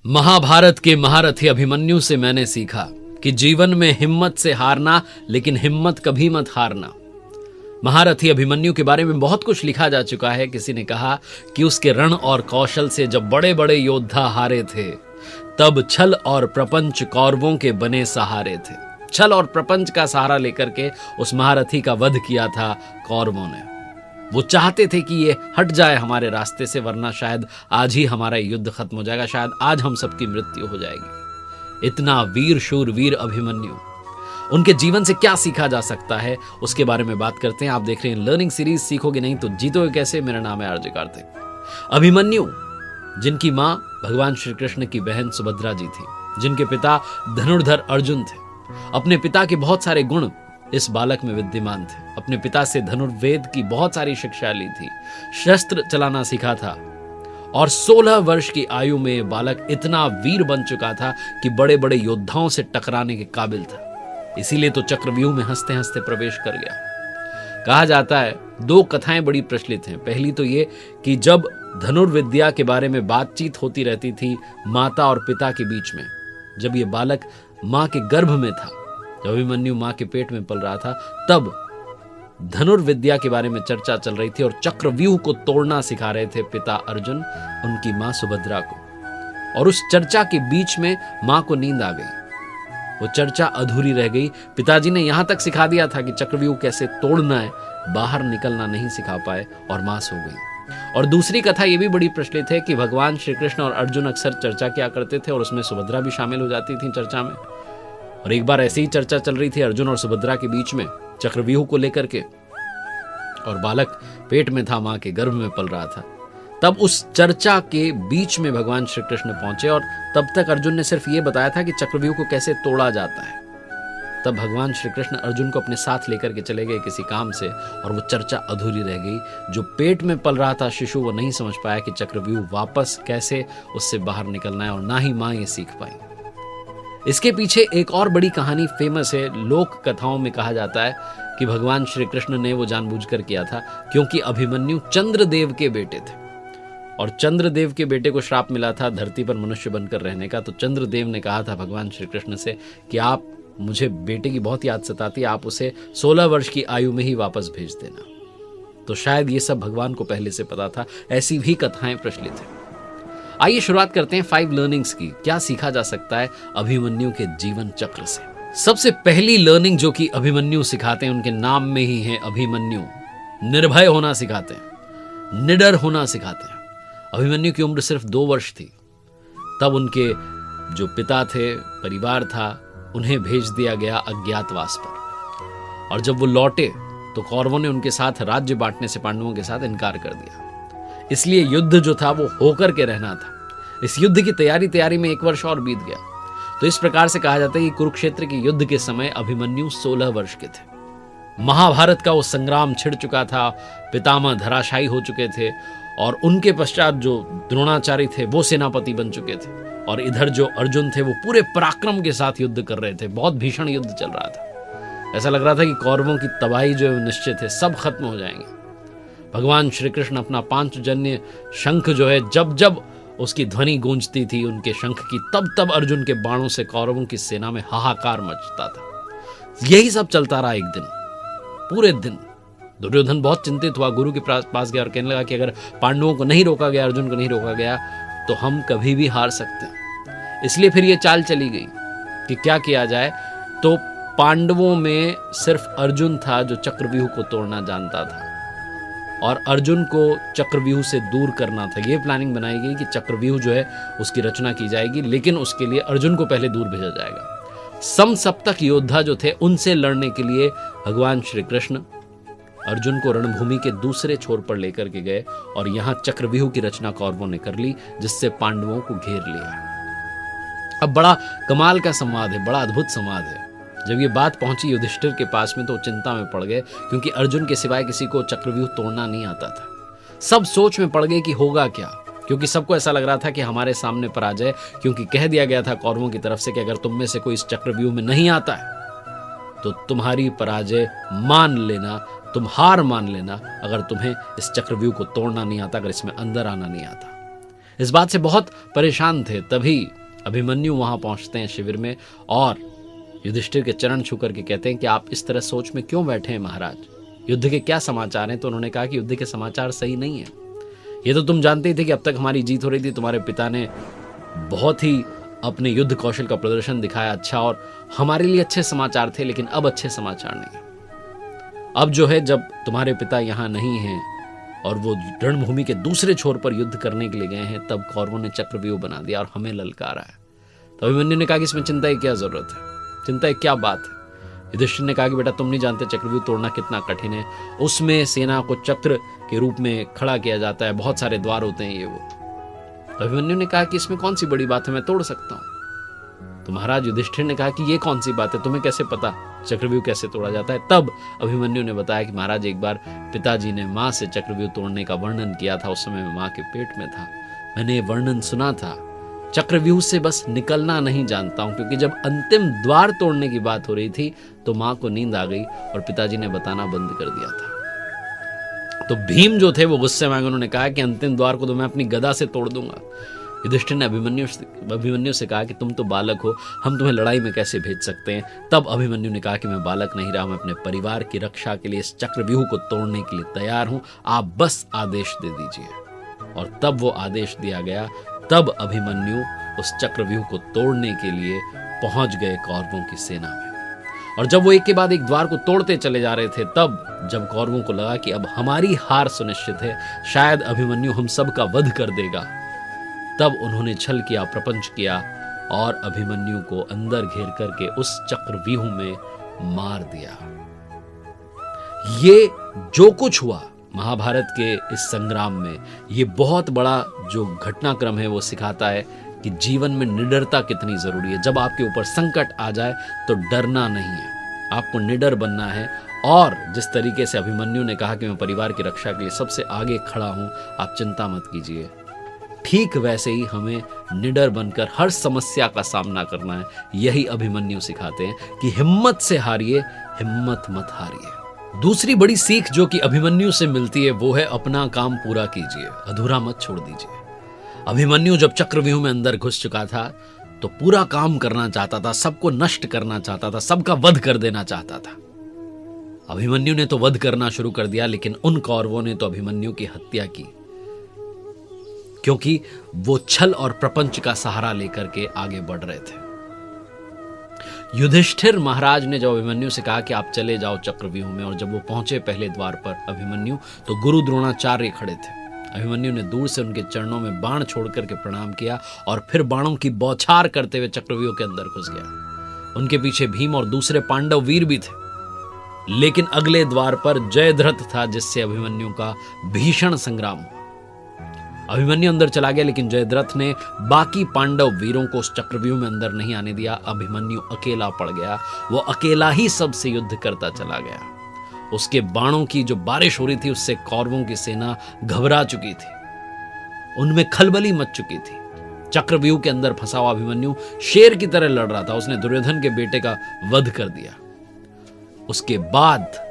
महाभारत के महारथी अभिमन्यु से मैंने सीखा कि जीवन में हिम्मत से हारना, लेकिन हिम्मत कभी मत हारना। महारथी अभिमन्यु के बारे में बहुत कुछ लिखा जा चुका है। किसी ने कहा कि उसके रण और कौशल से जब बड़े बड़े योद्धा हारे थे, तब छल और प्रपंच कौरवों के बने सहारे थे। छल और प्रपंच का सहारा लेकर के उस महारथी का वध किया था कौरवों ने। वो चाहते थे कि ये हट जाए हमारे रास्ते से, वरना शायद आज ही हमारा युद्ध खत्म हो जाएगा, शायद आज हम सबकी मृत्यु हो जाएगी। इतना वीर शूरवीर अभिमन्यु, उनके जीवन से क्या सीखा जा सकता है, उसके बारे में बात करते हैं। आप देख रहे हैं लर्निंग सीरीज सीखोगे नहीं तो जीतोगे कैसे। मेरा नाम है आरजे कार्तिक। अभिमन्यु, जिनकी मां भगवान श्री कृष्ण की बहन सुभद्रा जी थी, जिनके पिता धनुर्धर अर्जुन थे, अपने पिता के बहुत सारे गुण इस बालक में विद्यमान थे। अपने पिता से धनुर्वेद की बहुत सारी शिक्षा ली थी, शस्त्र चलाना सीखा था, और 16 वर्ष की आयु में बालक इतना वीर बन चुका था कि बड़े बड़े योद्धाओं से टकराने के काबिल था। इसीलिए तो चक्रव्यूह में हंसते हंसते प्रवेश कर गया। कहा जाता है, दो कथाएं बड़ी प्रचलित हैं। पहली तो ये कि जब धनुर्विद्या के बारे में बातचीत होती रहती थी माता और पिता के बीच में, जब ये बालक मां के गर्भ में था, जब अभिमन्यु मां के पेट में पल रहा था, तब धनुर्विद्या के बारे में चर्चा चल रही थी और चक्रव्यूह को तोड़ना सिखा रहे थे पिता अर्जुन उनकी मां सुभद्रा को। और उस चर्चा के बीच में मां को नींद आ गई, वो चर्चा अधूरी रह गई। पिताजी ने यहां तक सिखा दिया था कि चक्रव्यूह कैसे तोड़ना है, बाहर निकलना नहीं सिखा पाए और मां सो गई। और दूसरी कथा ये भी बड़ी प्रचलित है कि भगवान श्री कृष्ण और अर्जुन अक्सर चर्चा किया करते थे और उसमें सुभद्रा भी शामिल हो जाती थी चर्चा में। और एक बार ऐसी ही चर्चा चल रही थी अर्जुन और सुभद्रा के बीच में चक्रव्यूह को लेकर के, और बालक पेट में था, मां के गर्भ में पल रहा था। तब उस चर्चा के बीच में भगवान श्री कृष्ण पहुंचे और तब तक अर्जुन ने सिर्फ ये बताया था कि चक्रव्यूह को कैसे तोड़ा जाता है। तब भगवान श्री कृष्ण अर्जुन को अपने साथ लेकर के चले गए किसी काम से, और वो चर्चा अधूरी रह गई। जो पेट में पल रहा था शिशु, वो नहीं समझ पाया कि चक्रव्यूह वापस कैसे उससे बाहर निकलना है, और ना ही मां ये सीख पाई। इसके पीछे एक और बड़ी कहानी फेमस है। लोक कथाओं में कहा जाता है कि भगवान श्री कृष्ण ने वो जानबूझकर किया था, क्योंकि अभिमन्यु चंद्रदेव के बेटे थे, और चंद्रदेव के बेटे को श्राप मिला था धरती पर मनुष्य बनकर रहने का। तो चंद्रदेव ने कहा था भगवान श्री कृष्ण से कि आप, मुझे बेटे की बहुत याद सताती है, आप उसे 16 वर्ष की आयु में ही वापस भेज देना। तो शायद ये सब भगवान को पहले से पता था। ऐसी भी कथाएं प्रचलित हैं। आइए शुरुआत करते हैं 5 लर्निंग्स की। क्या सीखा जा सकता है अभिमन्यु के जीवन चक्र से। सबसे पहली लर्निंग जो कि अभिमन्यु सिखाते हैं, उनके नाम में ही है अभिमन्यु, निर्भय होना सिखाते हैं, निडर होना सिखाते हैं। अभिमन्यु की उम्र सिर्फ 2 वर्ष थी, तब उनके जो पिता थे, परिवार था, उन्हें भेज दिया गया अज्ञातवास पर। और जब वो लौटे तो कौरवों ने उनके साथ राज्य बांटने से पांडवों के साथ इनकार कर दिया। इसलिए युद्ध जो था वो होकर के रहना था। इस युद्ध की तैयारी में 1 वर्ष और बीत गया। तो इस प्रकार से कहा जाता है कि कुरुक्षेत्र के युद्ध के समय अभिमन्यु 16 वर्ष के थे। महाभारत का वो संग्राम छिड़ चुका था, पितामह धराशायी हो चुके थे, और उनके पश्चात जो द्रोणाचार्य थे वो सेनापति बन चुके थे, और इधर जो अर्जुन थे वो पूरे पराक्रम के साथ युद्ध कर रहे थे। बहुत भीषण युद्ध चल रहा था। ऐसा लग रहा था कि कौरवों की तबाही जो है निश्चित है, सब खत्म हो जाएंगे। भगवान श्री कृष्ण अपना पांचजन्य शंख जो है, जब जब उसकी ध्वनि गूंजती थी उनके शंख की, तब तब अर्जुन के बाणों से कौरवों की सेना में हाहाकार मचता था। यही सब चलता रहा एक दिन, पूरे दिन। दुर्योधन बहुत चिंतित हुआ, गुरु के पास गया और कहने लगा कि अगर पांडवों को नहीं रोका गया, अर्जुन को नहीं रोका गया, तो हम कभी भी हार सकते हैं। इसलिए फिर ये चाल चली गई कि क्या किया जाए। तो पांडवों में सिर्फ अर्जुन था जो चक्रव्यूह को तोड़ना जानता था, और अर्जुन को चक्रव्यूह से दूर करना था। ये प्लानिंग बनाई गई कि चक्रव्यूह जो है उसकी रचना की जाएगी, लेकिन उसके लिए अर्जुन को पहले दूर भेजा जाएगा। समसप्तक योद्धा जो थे उनसे लड़ने के लिए भगवान श्री कृष्ण अर्जुन को रणभूमि के दूसरे छोर पर लेकर के गए, और यहां चक्रव्यूह की रचना कौरवों ने कर ली, जिससे पांडवों को घेर लिया। अब बड़ा कमाल का संवाद है, बड़ा अद्भुत संवाद है। जब ये बात पहुंची युधिष्ठिर के पास में तो चिंता में पड़ गए, क्योंकि अर्जुन के सिवाय किसी को चक्रव्यूह तोड़ना नहीं आता था। सब सोच में पड़ गए कि होगा क्या, क्योंकि सबको ऐसा लग रहा था कि हमारे सामने पराजय, क्योंकि कह दिया गया था कौरवों की तरफ से कि अगर तुम में से कोई इस चक्रव्यूह में नहीं आता है तो तुम्हारी पराजय मान लेना, तुम हार मान लेना, अगर तुम्हें इस चक्रव्यूह को तोड़ना नहीं आता, अगर इसमें अंदर आना नहीं आता। इस बात से बहुत परेशान थे। तभी अभिमन्यु वहां पहुंचते हैं शिविर में और युधिष्ठिर के चरण छू करके कहते हैं कि आप इस तरह सोच में क्यों बैठे हैं महाराज, युद्ध के क्या समाचार हैं? तो उन्होंने कहा कि युद्ध के समाचार सही नहीं है। ये तो तुम जानते ही थे कि अब तक हमारी जीत हो रही थी, तुम्हारे पिता ने बहुत ही अपने युद्ध कौशल का प्रदर्शन दिखाया अच्छा, और हमारे लिए अच्छे समाचार थे, लेकिन अब अच्छे समाचार नहीं। अब जो है, जब तुम्हारे पिता यहाँ नहीं हैं और वो रणभूमि के दूसरे छोर पर युद्ध करने के लिए गए हैं, तब कौरवों ने चक्रव्यूह बना दिया और हमें ललकारा है। तो अभिमन्यु ने कहा कि इसमें चिंता की क्या जरूरत है, चिंता की क्या बात है? युधिष्ठिर ने कहा कि बेटा तुम नहीं जानते चक्रव्यूह तोड़ना कितना कठिन है, उसमें सेना को चक्र के रूप में खड़ा किया जाता है, बहुत सारे द्वार होते हैं ये वो। तो अभिमन्यु ने कहा कि इसमें कौन सी बड़ी बात है, मैं तोड़ सकता हूं। तो महाराज युधिष्ठिर ने कहा कि ये कौन सी बात है, तुम्हें कैसे पता चक्रव्यूह कैसे तोड़ा जाता है? तब अभिमन्यु ने बताया कि महाराज एक बार पिताजी ने माँ से चक्रव्यूह तोड़ने का वर्णन किया था, उस समय मैं माँ के पेट में था, मैंने ये वर्णन सुना था। चक्रव्यूह से बस निकलना नहीं जानता हूं, क्योंकि जब अंतिम द्वार तोड़ने की बात हो रही थी तो माँ को नींद आ गई और पिताजी ने बताना बंद कर दिया था। तो भीम जो थे वो गुस्से में उन्होंने कहा कि अंतिम द्वार को तो मैं अपनी गदा से तोड़ दूंगा। युधिष्ठिर ने अभिमन्यु से कहा कि तुम तो बालक हो, हम तुम्हें लड़ाई में कैसे भेज सकते हैं? तब अभिमन्यु ने कहा कि मैं बालक नहीं रहा, मैं अपने परिवार की रक्षा के लिए इस चक्रव्यूह को तोड़ने के लिए तैयार हूं, आप बस आदेश दे दीजिए। और तब वो आदेश दिया गया। तब अभिमन्यु उस चक्रव्यूह को तोड़ने के लिए पहुंच गए कौरवों की सेना में। और जब वो एक के बाद एक द्वार को तोड़ते चले जा रहे थे, तब जब कौरवों को लगा कि अब हमारी हार सुनिश्चित है, शायद अभिमन्यु हम सब का वध कर देगा, तब उन्होंने छल किया, प्रपंच किया और अभिमन्यु को अंदर घेर करके उस चक्रव्यूह में मार दिया। ये जो कुछ हुआ महाभारत के इस संग्राम में, ये बहुत बड़ा जो घटनाक्रम है वो सिखाता है कि जीवन में निडरता कितनी जरूरी है। जब आपके ऊपर संकट आ जाए तो डरना नहीं है, आपको निडर बनना है। और जिस तरीके से अभिमन्यु ने कहा कि मैं परिवार की रक्षा के लिए सबसे आगे खड़ा हूं, आप चिंता मत कीजिए, ठीक वैसे ही हमें निडर बनकर हर समस्या का सामना करना है। यही अभिमन्यु सिखाते हैं कि हिम्मत से हारिए, हिम्मत मत हारिए। दूसरी बड़ी सीख जो कि अभिमन्यु से मिलती है वो है अपना काम पूरा कीजिए, अधूरा मत छोड़ दीजिए। अभिमन्यु जब चक्रव्यूह में अंदर घुस चुका था तो पूरा काम करना चाहता था, सबको नष्ट करना चाहता था, सबका वध कर देना चाहता था। अभिमन्यु ने तो वध करना शुरू कर दिया, लेकिन उन कौरवों ने तो अभिमन्यु की हत्या की, क्योंकि वो छल और प्रपंच का सहारा लेकर के आगे बढ़ रहे थे। युधिष्ठिर महाराज ने जब अभिमन्यु से कहा कि आप चले जाओ चक्रव्यूह में, और जब वो पहुंचे पहले द्वार पर अभिमन्यु, तो गुरु द्रोणाचार्य खड़े थे। अभिमन्यु ने दूर से उनके चरणों में बाण छोड़ करके प्रणाम किया और फिर बाणों की बौछार करते हुए चक्रव्यूह के अंदर घुस गया। उनके पीछे भीम और दूसरे पांडव वीर भी थे, लेकिन अगले द्वार पर जयद्रथ था, जिससे अभिमन्यु का भीषण संग्राम हुआ। अभिमन्यु अंदर चला गया, लेकिन जयद्रथ ने बाकी पांडव वीरों को उस चक्रव्यूह में अंदर नहीं आने दिया। अभिमन्यु अकेला पड़ गया, वो अकेला ही सबसे युद्ध करता चला गया। उसके बाणों की जो बारिश हो रही थी, उससे कौरवों की सेना घबरा चुकी थी, उनमें खलबली मच चुकी थी। चक्रव्यूह के अंदर फंसा हुआ अभिमन्यु शेर की तरह लड़ रहा था, उसने दुर्योधन के बेटे का वध कर दिया। उसके बाद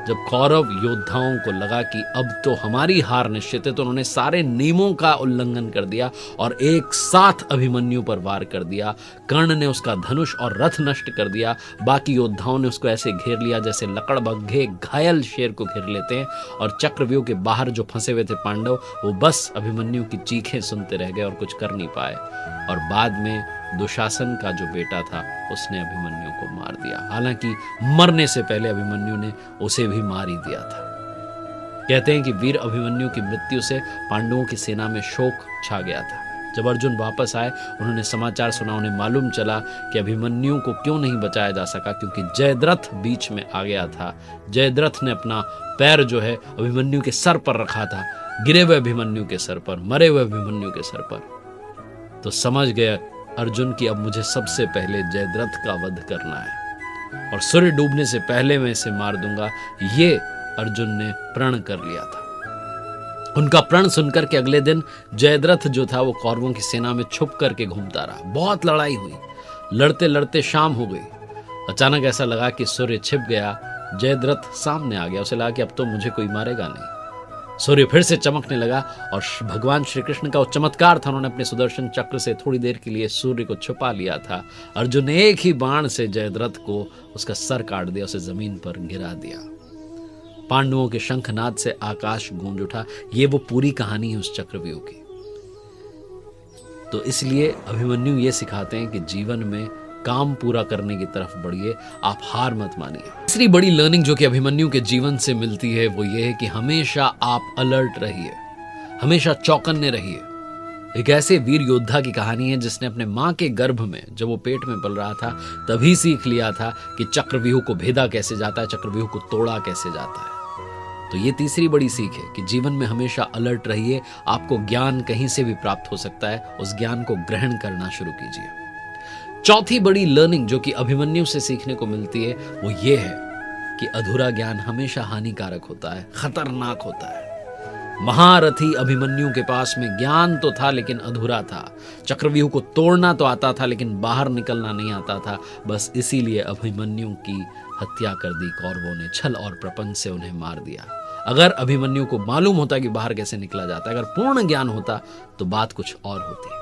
जब कौरव योद्धाओं को लगा कि अब तो हमारी हार निश्चित है, तो उन्होंने सारे नियमों का उल्लंघन कर दिया और एक साथ अभिमन्यु पर वार कर दिया। कर्ण ने उसका धनुष और रथ नष्ट कर दिया, बाकी योद्धाओं ने उसको ऐसे घेर लिया जैसे लकड़बग्घे घायल शेर को घेर लेते हैं। और चक्रव्यूह के बाहर जो फंसे हुए थे पांडव, वो बस अभिमन्यु की चीखें सुनते रह गए और कुछ कर नहीं पाए। और बाद में दुशासन का जो बेटा था, उसने अभिमन्यु को मार दिया। हालांकि मरने से पहले अभिमन्यु ने उसे भी मार ही दिया था। कहते हैं कि वीर अभिमन्यु की मृत्यु से पांडवों की सेना में शोक छा गया था। जब अर्जुन वापस आए, उन्होंने समाचार सुना, उन्हें मालूम चला कि अभिमन्यु को क्यों नहीं बचाया जा सका, क्योंकि जयद्रथ बीच में आ गया था। जयद्रथ ने अपना पैर जो है अभिमन्यु के सर पर रखा था, गिरे हुए अभिमन्यु के सर पर, मरे हुए अभिमन्यु के सर पर। तो समझ गया अर्जुन की अब मुझे सबसे पहले जयद्रथ का वध करना है और सूर्य डूबने से पहले मैं इसे मार दूंगा। ये अर्जुन ने प्रण कर लिया था। उनका प्रण सुनकर के अगले दिन जयद्रथ जो था वो कौरवों की सेना में छुप करके घूमता रहा। बहुत लड़ाई हुई, लड़ते लड़ते शाम हो गई। अचानक ऐसा लगा कि सूर्य छिप गया, जयद्रथ सामने आ गया। उसे लगा कि अब तो मुझे कोई मारेगा नहीं। सूर्य फिर से चमकने लगा और भगवान श्री कृष्ण का वो चमत्कार था, उन्होंने अपने सुदर्शन चक्र से थोड़ी देर के लिए सूर्य को छुपा लिया था। अर्जुन ने एक ही बाण से जयद्रथ को उसका सर काट दिया, उसे जमीन पर गिरा दिया। पांडवों के शंखनाद से आकाश गूंज उठा। ये वो पूरी कहानी है उस चक्रव्यूह की। तो इसलिए अभिमन्यु ये सिखाते हैं कि जीवन में काम पूरा करने की तरफ बढ़िए, आप हार मत मानिए। तीसरी बड़ी लर्निंग जो कि अभिमन्यु के जीवन से मिलती है वो ये है कि हमेशा आप अलर्ट रहिए, हमेशा चौकन्ने रहिए। एक ऐसे वीर योद्धा की कहानी है जिसने अपने मां के गर्भ में, जब वो पेट में पल रहा था, तभी सीख लिया था कि चक्रव्यूह को भेदा कैसे जाता है, चक्रव्यूह को तोड़ा कैसे जाता है। तो ये तीसरी बड़ी सीख है कि जीवन में हमेशा अलर्ट रहिए। आपको ज्ञान कहीं से भी प्राप्त हो सकता है, उस ज्ञान को ग्रहण करना शुरू कीजिए। चौथी बड़ी लर्निंग जो कि अभिमन्यु से सीखने को मिलती है वो ये है कि अधूरा ज्ञान हमेशा हानिकारक होता है, खतरनाक होता है। महारथी अभिमन्यु के पास में ज्ञान तो था लेकिन अधूरा था। चक्रव्यूह को तोड़ना तो आता था लेकिन बाहर निकलना नहीं आता था। बस इसीलिए अभिमन्यु की हत्या कर दी कौरवों ने, छल और प्रपंच से उन्हें मार दिया। अगर अभिमन्यु को मालूम होता कि बाहर कैसे निकला जाता, अगर पूर्ण ज्ञान होता तो बात कुछ और होती।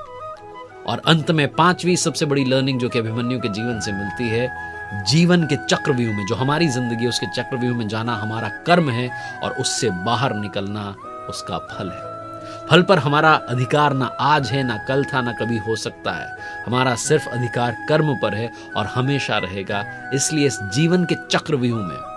और अंत में पांचवी सबसे बड़ी लर्निंग जो कि अभिमन्यु के जीवन से मिलती है, जीवन के चक्रव्यूह में, जो हमारी जिंदगी है उसके चक्रव्यूह में जाना हमारा कर्म है और उससे बाहर निकलना उसका फल है। फल पर हमारा अधिकार ना आज है, ना कल था, ना कभी हो सकता है। हमारा सिर्फ अधिकार कर्म पर है और हमेशा रहेगा। इसलिए इस जीवन के चक्रव्यूह में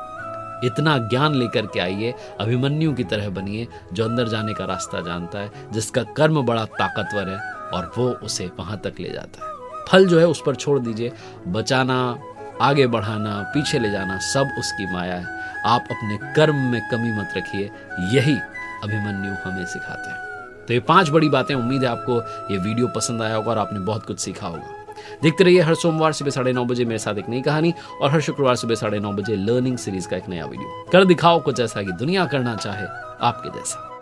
इतना ज्ञान लेकर के आइए, अभिमन्यु की तरह बनिए, जो अंदर जाने का रास्ता जानता है, जिसका कर्म बड़ा ताकतवर है और वो उसे वहां तक ले जाता है। फल जो है उस पर छोड़ दीजिए, बचाना, आगे बढ़ाना, पीछे ले जाना सब उसकी माया है। आप अपने कर्म में कमी मत रखिए, यही अभिमन्यु हमें सिखाते हैं। तो ये 5 बड़ी बातें, उम्मीद है आपको ये वीडियो पसंद आया होगा और आपने बहुत कुछ सीखा होगा। देखते रहिए हर सोमवार सुबह 9:30 बजे मेरे साथ एक नई कहानी और हर शुक्रवार सुबह 9:30 बजे लर्निंग सीरीज का एक नया वीडियो। कर दिखाओ कुछ ऐसा कि दुनिया करना चाहे आपके जैसा।